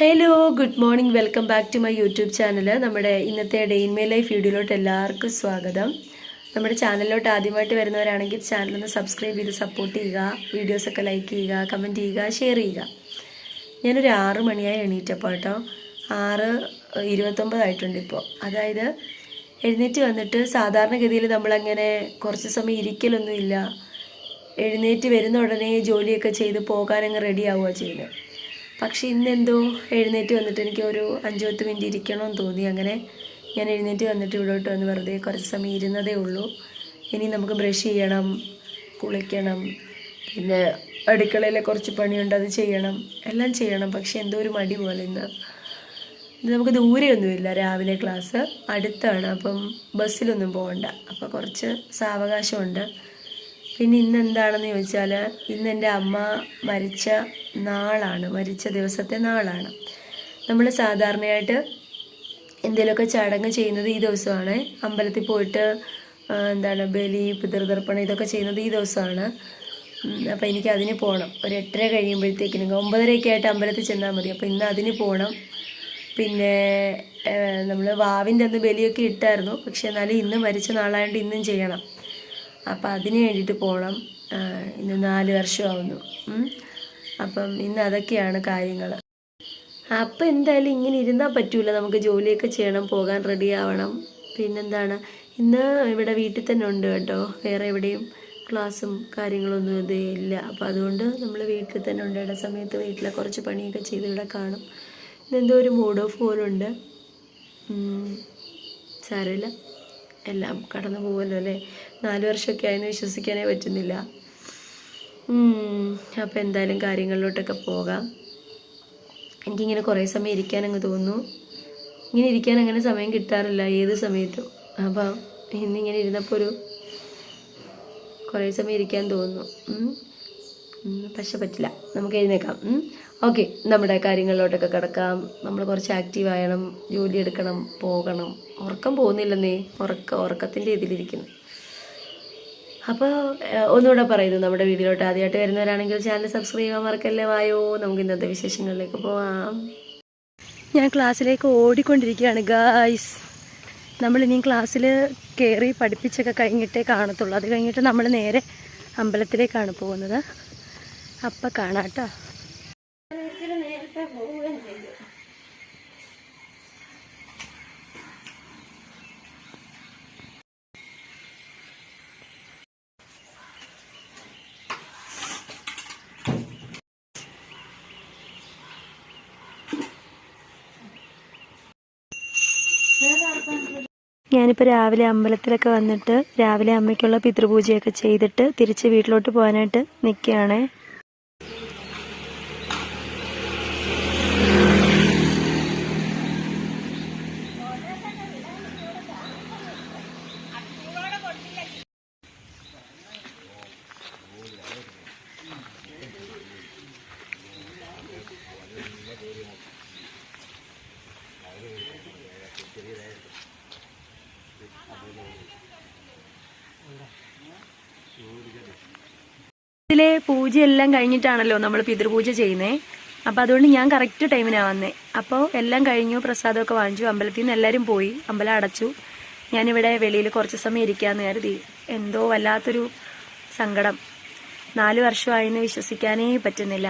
Hello good morning welcome back to my YouTube channel. നമ്മുടെ ഇന്നത്തെ day in my life വീഡിയോയിലോട്ട് എല്ലാവർക്കും സ്വാഗതം. നമ്മുടെ ചാനലിലോട്ട് ആദ്യമായിട്ട് വരുന്നവരാണെങ്കിൽ ചാനലൊന്ന് സബ്സ്ക്രൈബ് ചെയ്ത് സപ്പോർട്ട് ചെയ്യുക, വീഡിയോസൊക്കെ ലൈക്ക് ചെയ്യുക, കമൻറ്റ് ചെയ്യുക, ഷെയർ ചെയ്യുക. ഞാനൊരു 6 മണിയായി എണീറ്റപ്പോൾ കേട്ടോ, 6:29 ആയിട്ടുണ്ട് ഇപ്പോൾ. അതായത് എഴുന്നേറ്റ് വന്നിട്ട് സാധാരണഗതിയിൽ നമ്മളങ്ങനെ കുറച്ച് സമയം ഇരിക്കലൊന്നുമില്ല. എഴുന്നേറ്റ് വരുന്ന ഉടനെ ജോലിയൊക്കെ ചെയ്ത് പോകാനങ്ങ് റെഡി ആവുക ചെയ്യുന്നത്. പക്ഷെ ഇന്നെന്തോ എഴുന്നേറ്റ് വന്നിട്ട് എനിക്ക് ഒരു 5-10 മിനിറ്റ് ഇരിക്കണമെന്ന് തോന്നി. അങ്ങനെ ഞാൻ എഴുന്നേറ്റ് വന്നിട്ട് ഇവിടോട്ട് വന്ന് വെറുതെ കുറച്ച് സമയം ഇരുന്നതേ ഉള്ളൂ. ഇനി നമുക്ക് ബ്രഷ് ചെയ്യണം, കുളിക്കണം, പിന്നെ അടുക്കളയിലെ കുറച്ച് പണിയുണ്ട്, അത് ചെയ്യണം, എല്ലാം ചെയ്യണം. പക്ഷെ എന്തോ ഒരു മടി പോലെ ഇന്ന് നമുക്ക് ദൂരെയൊന്നുമില്ല. രാവിലെ ക്ലാസ് അടുത്താണ്, അപ്പം ബസ്സിലൊന്നും പോകണ്ട, അപ്പോൾ കുറച്ച് സാവകാശമുണ്ട്. പിന്നെ ഇന്ന് എന്താണെന്ന് ചോദിച്ചാൽ, ഇന്ന് എൻ്റെ അമ്മ മരിച്ച ദിവസത്തെ നാളാണ്. നമ്മൾ സാധാരണയായിട്ട് എന്തെങ്കിലുമൊക്കെ ചടങ്ങ് ചെയ്യുന്നത് ഈ ദിവസമാണ്. അമ്പലത്തിൽ പോയിട്ട് ബലി, പിതൃതർപ്പണം ഇതൊക്കെ ചെയ്യുന്നത് ഈ ദിവസമാണ്. അപ്പോൾ എനിക്ക് അതിന് പോകണം. ഒരു 8:30 കഴിയുമ്പോഴത്തേക്കിനും, 9:30 ആയിട്ട് അമ്പലത്തിൽ ചെന്നാൽ മതി. അപ്പോൾ ഇന്ന് അതിന് പോകണം. പിന്നെ നമ്മൾ വാവിൻ്റെ അന്ന് ബലിയൊക്കെ ഇട്ടായിരുന്നു, പക്ഷെ എന്നാലും ഇന്ന് മരിച്ച നാളായതുകൊണ്ട് ഇന്നും ചെയ്യണം. അപ്പം അതിന് വേണ്ടിയിട്ട് പോകണം. ഇന്ന് 4 വർഷമാവുന്നു. അപ്പം ഇന്ന് അതൊക്കെയാണ് കാര്യങ്ങൾ. അപ്പം എന്തായാലും ഇങ്ങനെ ഇരുന്നാൽ പറ്റൂല, നമുക്ക് ജോലിയൊക്കെ ചെയ്യണം, പോകാൻ റെഡി ആവണം. ഇന്ന് ഇവിടെ വീട്ടിൽ തന്നെ ഉണ്ട് കേട്ടോ, വേറെ എവിടെയും ക്ലാസ്സും കാര്യങ്ങളൊന്നും ഇതേ ഇല്ല. അപ്പം അതുകൊണ്ട് നമ്മൾ വീട്ടിൽ തന്നെ ഉണ്ട്. ഇട സമയത്ത് വീട്ടിലെ കുറച്ച് പണിയൊക്കെ ചെയ്ത് ഇവിടെ കാണും. ഇന്നെന്തോ ഒരു മൂഡ് ഓഫ് പോലുണ്ട്. സാരമില്ല, എല്ലാം കടന്നു പോകുമല്ലോ അല്ലേ. 4 വർഷമൊക്കെ ആയെന്ന് വിശ്വസിക്കാനേ പറ്റുന്നില്ല. അപ്പോൾ എന്തായാലും കാര്യങ്ങളിലോട്ടൊക്കെ പോകാം. എനിക്കിങ്ങനെ കുറേ സമയം ഇരിക്കാനങ്ങ് തോന്നുന്നു. ഇങ്ങനെ ഇരിക്കാൻ അങ്ങനെ സമയം കിട്ടാറില്ല ഏത് സമയത്തും. അപ്പം ഇന്നിങ്ങനെ ഇരുന്നപ്പോൾ കുറേ സമയം ഇരിക്കാൻ തോന്നുന്നു. പക്ഷെ പറ്റില്ല, നമുക്ക് എഴുന്നേക്കാം. ഓക്കെ, നമ്മുടെ കാര്യങ്ങളിലോട്ടൊക്കെ കിടക്കാം. നമ്മൾ കുറച്ച് ആക്റ്റീവ് ആയണം, ജോലി എടുക്കണം, പോകണം. ഉറക്കം പോകുന്നില്ലെന്നേ, ഉറക്കത്തിൻ്റെ ഇതിലിരിക്കുന്നു. അപ്പോൾ ഒന്നുകൂടെ പറയുന്നു, നമ്മുടെ വീഡിയോയിലോട്ട് ആദ്യമായിട്ട് വരുന്നവരാണെങ്കിൽ ചാനൽ സബ്സ്ക്രൈബ് ചെയ്യാൻ മറക്കല്ലേ. വായോ, നമുക്ക് ഇന്നത്തെ വിശേഷങ്ങളിലേക്ക് പോവാം. ഞാൻ ക്ലാസ്സിലേക്ക് ഓടിക്കൊണ്ടിരിക്കുകയാണ് ഗായ്സ്. നമ്മളിനിയും ക്ലാസ്സിൽ കയറി പഠിപ്പിച്ചൊക്കെ കഴിഞ്ഞിട്ടേ കാണത്തുള്ളൂ. അത് കഴിഞ്ഞിട്ട് നമ്മൾ നേരെ അമ്പലത്തിലേക്കാണ് പോകുന്നത്. അപ്പം കാണാം കേട്ടോ. നേരത്തെ പോവുകയും ചെയ്യും. ഞാനിപ്പോൾ രാവിലെ അമ്പലത്തിലൊക്കെ വന്നിട്ട് രാവിലെ അമ്മയ്ക്കുള്ള പിതൃപൂജയൊക്കെ ചെയ്തിട്ട് തിരിച്ച് വീട്ടിലോട്ട് പോകാനായിട്ട് നിൽക്കുകയാണേ. ഇതിലെ പൂജയെല്ലാം കഴിഞ്ഞിട്ടാണല്ലോ നമ്മൾ പിതൃപൂജ ചെയ്യുന്നത്. അപ്പോൾ അതുകൊണ്ട് ഞാൻ കറക്റ്റ് ടൈമിനാണ് വന്നേ. അപ്പോൾ എല്ലാം കഴിഞ്ഞു, പ്രസാദമൊക്കെ വാങ്ങിച്ചു, അമ്പലത്തിൽ നിന്ന് എല്ലാവരും പോയി, അമ്പലം അടച്ചു. ഞാനിവിടെ വെളിയിൽ കുറച്ച് സമയം ഇരിക്കാമെന്ന് കരുതി. എന്തോ വല്ലാത്തൊരു സങ്കടം. 4 വർഷമായെന്ന് വിശ്വസിക്കാനേ പറ്റുന്നില്ല.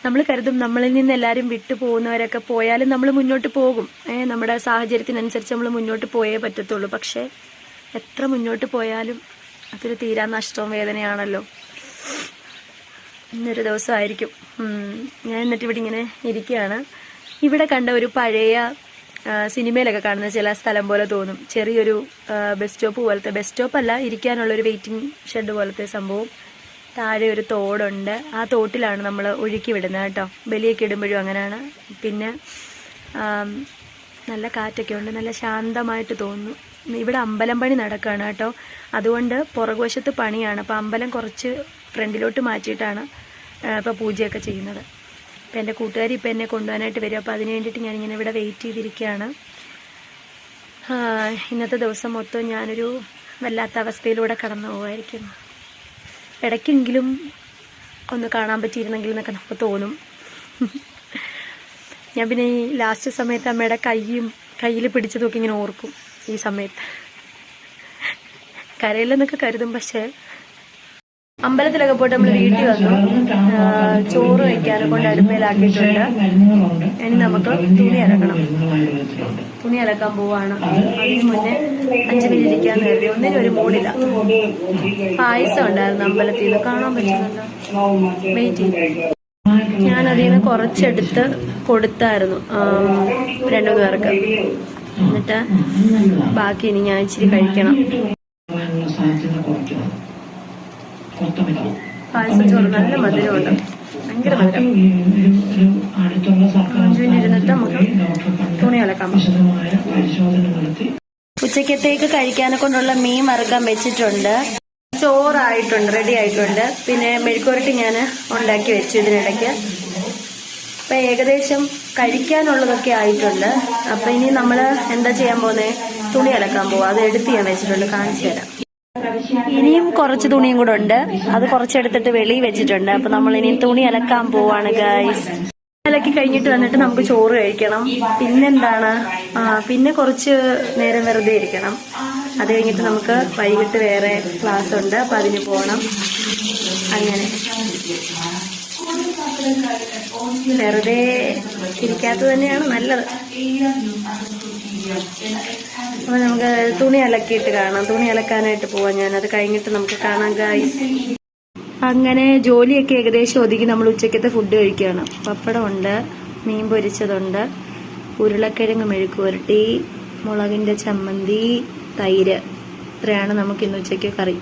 നമ്മൾ കരുതും നമ്മളിൽ നിന്ന് എല്ലാവരും വിട്ടു പോകുന്നവരൊക്കെ പോയാലും നമ്മൾ മുന്നോട്ട് പോകും, നമ്മുടെ സാഹചര്യത്തിനനുസരിച്ച് നമ്മൾ മുന്നോട്ട് പോയേ പറ്റത്തുള്ളൂ. പക്ഷേ എത്ര മുന്നോട്ട് പോയാലും അതൊരു തീരാ നഷ്ടവും വേദനയാണല്ലോ. ഇന്നൊരു ദിവസമായിരിക്കും. ഞാൻ എന്നിട്ട് ഇവിടെ ഇങ്ങനെ ഇരിക്കുകയാണ്. ഇവിടെ കണ്ട ഒരു പഴയ സിനിമയിലൊക്കെ കാണുന്ന ചില സ്ഥലം പോലെ തോന്നും. ചെറിയൊരു ബസ് സ്റ്റോപ്പ് പോലത്തെ, ബസ് സ്റ്റോപ്പല്ല, ഇരിക്കാനുള്ളൊരു വെയിറ്റിംഗ് ഷെഡ് പോലത്തെ സംഭവം. താഴെ ഒരു തോടുണ്ട്. ആ തോട്ടിലാണ് നമ്മൾ ഒഴുക്കി വിടുന്നത് കേട്ടോ. ബലിയൊക്കെ ഇടുമ്പോഴും അങ്ങനെയാണ്. പിന്നെ നല്ല കാറ്റൊക്കെ ഉണ്ട്, നല്ല ശാന്തമായിട്ട് തോന്നുന്നു. ഇവിടെ അമ്പലം പണി നടക്കുകയാണ് കേട്ടോ, അതുകൊണ്ട് പുറകുവശത്ത് പണിയാണ്. അപ്പോൾ അമ്പലം കുറച്ച് ഫ്രണ്ടിലോട്ട് മാറ്റിയിട്ടാണ് ഇപ്പോൾ പൂജയൊക്കെ ചെയ്യുന്നത്. അപ്പോൾ എൻ്റെ കൂട്ടുകാരി ഇപ്പോൾ എന്നെ കൊണ്ടുപോകാനായിട്ട് വരും. അപ്പോൾ അതിന് വേണ്ടിയിട്ട് ഞാനിങ്ങനെ ഇവിടെ വെയിറ്റ് ചെയ്തിരിക്കുകയാണ്. ഇന്നത്തെ ദിവസം മൊത്തം ഞാനൊരു വല്ലാത്ത അവസ്ഥയിലൂടെ കടന്നു പോകുമായിരിക്കും. ഇടയ്ക്കെങ്കിലും ഒന്ന് കാണാൻ പറ്റിയിരുന്നെങ്കിൽ എന്നൊക്കെ നമുക്ക് തോന്നും. ഞാൻ പിന്നെ ഈ ലാസ്റ്റ് സമയത്ത് അമ്മയുടെ കയ്യിൽ പിടിച്ചതൊക്കെ ഇങ്ങനെ ഓർക്കും. ഈ സമയത്ത് കരയില്ലെന്നൊക്കെ കരുതും. പക്ഷെ അമ്പലത്തിലൊക്കെ പോയിട്ട് നമ്മൾ വീട്ടിൽ വന്നു ചോറ് വയ്ക്കാനെ കൊണ്ട് അടുപ്പയിലാക്കിയിട്ടുണ്ട്. ഇനി നമുക്ക് തുണി അലക്കാൻ പോവാണ്. അതിന് മുന്നേ 5 മിനിറ്റ് ഇരിക്കാന്ന് കരുതി. ഒന്നിനും ഒരു മൂടില്ല. പായസം ഉണ്ടായിരുന്നു അമ്പലത്തിൽ നിന്ന്, കാണാൻ പറ്റുന്നുണ്ടോ? വെയിറ്റ് ചെയ്യും. ഞാൻ അതിൽ നിന്ന് കുറച്ചെടുത്ത് കൊടുത്തായിരുന്നു 2-3 പേർക്ക്. എന്നിട്ട് ബാക്കി ഇനി ഞാൻ ഇച്ചിരി കഴിക്കണം. പായസം ചോറ് നല്ല മധുരമുണ്ട്, ഭയങ്കര മധുരം. 5 മിനിറ്റ് ഇരുന്നിട്ട് നമുക്ക് തുണി അലക്കാം. ഉച്ചക്കത്തേക്ക് കഴിക്കാനെ കൊണ്ടുള്ള മീൻ വറുക്കാൻ വെച്ചിട്ടുണ്ട്. ചോറായിട്ടുണ്ട്, റെഡി ആയിട്ടുണ്ട്. പിന്നെ മെഴുക്കുവരട്ടി ഞാൻ ഉണ്ടാക്കി വെച്ചു ഇതിനിടയ്ക്ക്. അപ്പൊ ഏകദേശം കഴിക്കാനുള്ളതൊക്കെ ആയിട്ടുണ്ട്. അപ്പൊ ഇനി നമ്മൾ എന്താ ചെയ്യാൻ പോകുന്നത്? തുണി അലക്കാൻ പോവാം. അത് എടുത്ത് ഞാൻ വെച്ചിട്ടുണ്ട്, കാണിച്ചു തരാം. ഇനിയും കുറച്ച് തുണിയും കൂടെ ഉണ്ട്. അത് കുറച്ചെടുത്തിട്ട് വെളിയിൽ വെച്ചിട്ടുണ്ട്. അപ്പൊ നമ്മൾ ഇനി തുണി അലക്കാൻ പോവാണ് ഗൈസ്. അലക്കി കഴിഞ്ഞിട്ട് വന്നിട്ട് നമുക്ക് ചോറ് കഴിക്കണം. പിന്നെന്താണ്, പിന്നെ കുറച്ച് നേരം വെറുതെ ഇരിക്കണം. അത് കഴിഞ്ഞിട്ട് നമുക്ക് വൈകിട്ട് വേറെ ക്ലാസ് ഉണ്ട്, അപ്പൊ അതിന് പോകണം. അങ്ങനെ വെറുതെ ഇരിക്കാത്തത് തന്നെയാണ് നല്ലത്. അപ്പൊ നമുക്ക് തുണി അലക്കിയിട്ട് കാണാം. തുണി അലക്കാനായിട്ട് പോവാം ഞാൻ. അത് കഴിഞ്ഞിട്ട് നമുക്ക് കാണാം ഗൈസ്. അങ്ങനെ ജോലിയൊക്കെ ഏകദേശം ഒതുക്കി നമ്മൾ ഉച്ചക്കത്തെ ഫുഡ് കഴിക്കുകയാണ്. പപ്പടം ഉണ്ട്, മീൻ പൊരിച്ചതുണ്ട്, ഉരുളക്കിഴങ്ങ് മെഴുക്കുവരട്ടി, മുളകിന്റെ ചമ്മന്തി, തൈര്. ഇത്രയാണ് നമുക്ക് ഇന്ന് ഉച്ചയ്ക്ക് കറി.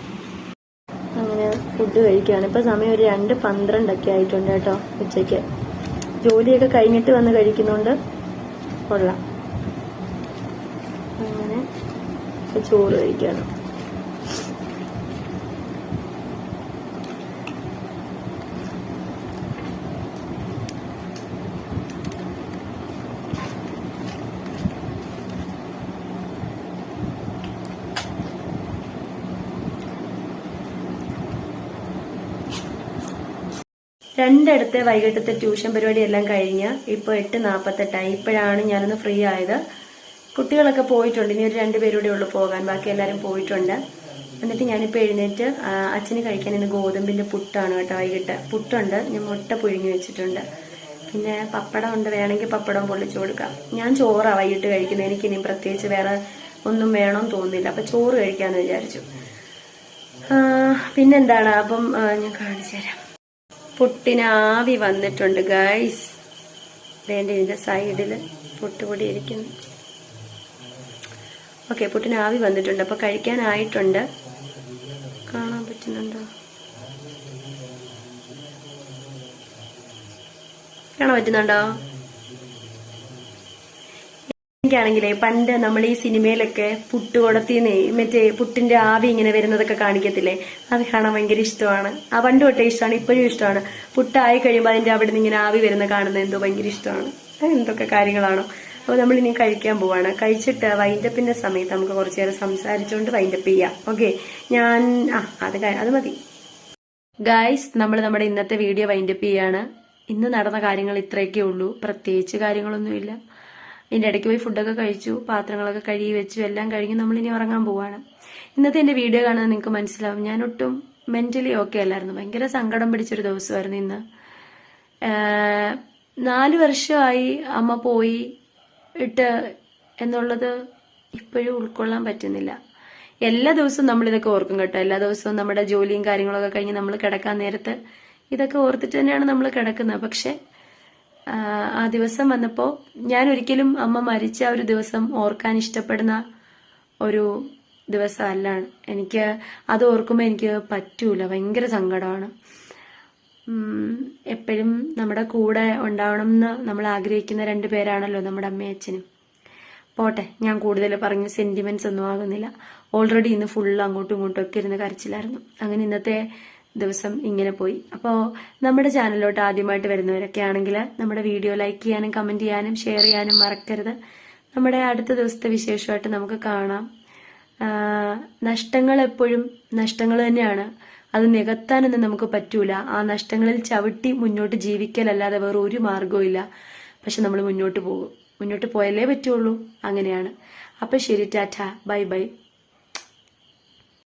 അങ്ങനെ ഫുഡ് കഴിക്കുകയാണ്. ഇപ്പൊ സമയം ഒരു 2:12 ആയിട്ടുണ്ട് കേട്ടോ. ഉച്ചയ്ക്ക് ജോലിയൊക്കെ കഴിഞ്ഞിട്ട് വന്ന് കഴിക്കുന്നോണ്ട് കൊള്ളാം. അങ്ങനെ ചോറ് കഴിക്കുകയാണ്. രണ്ടിടത്തെ വൈകിട്ടത്തെ ട്യൂഷൻ പരിപാടി എല്ലാം കഴിഞ്ഞ് ഇപ്പോൾ 8:48 ഇപ്പോഴാണ് ഞാനൊന്ന് ഫ്രീ ആയത്. കുട്ടികളൊക്കെ പോയിട്ടുണ്ട്. ഇനി ഒരു 2 പേരൂടെ ഉള്ളു പോകാൻ, ബാക്കി എല്ലാവരും പോയിട്ടുണ്ട്. എന്നിട്ട് ഞാനിപ്പോൾ എഴുന്നേറ്റ് അച്ഛന് കഴിക്കാൻ ഇന്ന് ഗോതമ്പിന്റെ പുട്ടാണ് കേട്ടോ. വൈകിട്ട് പുട്ടുണ്ട്, ഞാൻ മുട്ട പുഴുങ്ങി വെച്ചിട്ടുണ്ട്. പിന്നെ പപ്പടം ഉണ്ട്, വേണമെങ്കിൽ പപ്പടം പൊള്ളിച്ചു കൊടുക്കാം. ഞാൻ ചോറാണ് വൈകിട്ട് കഴിക്കുന്നത്. എനിക്കിനി പ്രത്യേകിച്ച് വേറെ ഒന്നും വേണമെന്ന് തോന്നുന്നില്ല. അപ്പൊ ചോറ് കഴിക്കാന്ന് വിചാരിച്ചു. പിന്നെന്താണ്, അപ്പം ഞാൻ കാണിച്ചു തരാം. പുട്ടിന് ആവി വന്നിട്ടുണ്ട് ഗൈസ്. വേണ്ട ഇതിന്റെ സൈഡില് പുട്ടുപൊടി ഇരിക്കുന്നു. ഓക്കെ, പുട്ടിന് ആവി വന്നിട്ടുണ്ട്. അപ്പൊ കഴിക്കാനായിട്ടുണ്ട്. കാണാൻ പറ്റുന്നുണ്ടോ? കാണാൻ പറ്റുന്നുണ്ടോ? എനിക്കാണെങ്കിലേ പണ്ട് നമ്മൾ ഈ സിനിമയിലൊക്കെ പുട്ടുകുടത്തിന്ന് മറ്റേ പുട്ടിന്റെ ആവി ഇങ്ങനെ വരുന്നതൊക്കെ കാണിക്കത്തില്ലേ, അത് കാണാൻ ഭയങ്കര ഇഷ്ടമാണ്. ആ പണ്ട് തൊട്ടേ ഇഷ്ടമാണ്, ഇപ്പോഴും ഇഷ്ടമാണ്. പുട്ടായി കഴിയുമ്പോൾ അതിന്റെ അവിടെ നിന്ന് ഇങ്ങനെ ആവി വരുന്ന കാണുന്നത് എന്തോ ഭയങ്കര ഇഷ്ടമാണ്. എന്തൊക്കെ കാര്യങ്ങളാണോ. അപ്പൊ നമ്മൾ ഇനി കഴിക്കാൻ പോവാണ്. കഴിച്ചിട്ട് വൈൻഡപ്പിന്റെ സമയത്ത് നമുക്ക് കുറച്ചു നേരം സംസാരിച്ചുകൊണ്ട് വൈൻഡപ്പ് ചെയ്യാം. ഓക്കെ, ഞാൻ അത് മതി ഗായ്സ്. നമ്മൾ നമ്മുടെ ഇന്നത്തെ വീഡിയോ വൈൻഡപ്പ് ചെയ്യാണ്. ഇന്ന് നടന്ന കാര്യങ്ങൾ ഇത്രയൊക്കെ ഉള്ളൂ, പ്രത്യേകിച്ച് കാര്യങ്ങളൊന്നുമില്ല. ഇതിന്റെ ഇടയ്ക്ക് പോയി ഫുഡൊക്കെ കഴിച്ചു, പാത്രങ്ങളൊക്കെ കഴുകി വെച്ചു, എല്ലാം കഴിഞ്ഞ് നമ്മളിനി ഉറങ്ങാൻ പോവാണ്. ഇന്നത്തെ എന്റെ വീഡിയോ കാണുന്നത് നിങ്ങൾക്ക് മനസ്സിലാവും, ഞാൻ ഒട്ടും മെന്റലി ഓക്കെ അല്ലായിരുന്നു. ഭയങ്കര സങ്കടം പിടിച്ചൊരു ദിവസമായിരുന്നു ഇന്ന്. 4 വർഷമായി അമ്മ പോയി ഇട്ട് എന്നുള്ളത് ഇപ്പോഴും ഉൾക്കൊള്ളാൻ പറ്റുന്നില്ല. എല്ലാ ദിവസവും നമ്മൾ ഇതൊക്കെ ഓർക്കും കേട്ടോ. എല്ലാ ദിവസവും നമ്മുടെ ജോലിയും കാര്യങ്ങളൊക്കെ കഴിഞ്ഞ് നമ്മൾ കിടക്കാൻ നേരത്ത് ഇതൊക്കെ ഓർത്തിട്ട് തന്നെയാണ് നമ്മൾ കിടക്കുന്നത്. പക്ഷെ ആ ദിവസം വന്നപ്പോ ഞാൻ ഒരിക്കലും അമ്മ മരിച്ച ഒരു ദിവസം ഓർക്കാൻ ഇഷ്ടപ്പെടുന്ന ഒരു ദിവസമല്ല. എനിക്ക് അത് ഓർക്കുമ്പോൾ എനിക്ക് പറ്റൂല, ഭയങ്കര സങ്കടമാണ്. എപ്പോഴും നമ്മുടെ കൂടെ ഉണ്ടാവണം എന്ന് നമ്മൾ ആഗ്രഹിക്കുന്ന 2 പേരാണല്ലോ നമ്മുടെ അമ്മയും അച്ഛനും. പോട്ടെ, ഞാൻ കൂടുതൽ പറഞ്ഞ് സെന്റിമെന്റ്സ് ഒന്നും ആകുന്നില്ല. ഓൾറെഡി ഇന്ന് ഫുള്ള് അങ്ങോട്ടും ഇങ്ങോട്ടും ഒക്കെ ഇരുന്ന് കരച്ചിലായിരുന്നു. അങ്ങനെ ഇന്നത്തെ ദിവസം ഇങ്ങനെ പോയി. അപ്പോൾ നമ്മുടെ ചാനലിലോട്ട് ആദ്യമായിട്ട് വരുന്നവരൊക്കെ ആണെങ്കിൽ നമ്മുടെ വീഡിയോ ലൈക്ക് ചെയ്യാനും കമന്റ് ചെയ്യാനും ഷെയർ ചെയ്യാനും മറക്കരുത്. നമ്മുടെ അടുത്ത ദിവസത്തെ വിശേഷമായിട്ട് നമുക്ക് കാണാം. നഷ്ടങ്ങൾ എപ്പോഴും നഷ്ടങ്ങൾ തന്നെയാണ്. അത് നികത്താനൊന്നും നമുക്ക് പറ്റൂല. ആ നഷ്ടങ്ങളിൽ ചവിട്ടി മുന്നോട്ട് ജീവിക്കലല്ലാതെ വേറെ ഒരു മാർഗവും ഇല്ല. പക്ഷെ നമ്മൾ മുന്നോട്ട് പോകും. മുന്നോട്ട് പോയാലേ പറ്റുള്ളൂ. അങ്ങനെയാണ്. അപ്പം ശരി, ടാറ്റ, ബൈ ബൈ.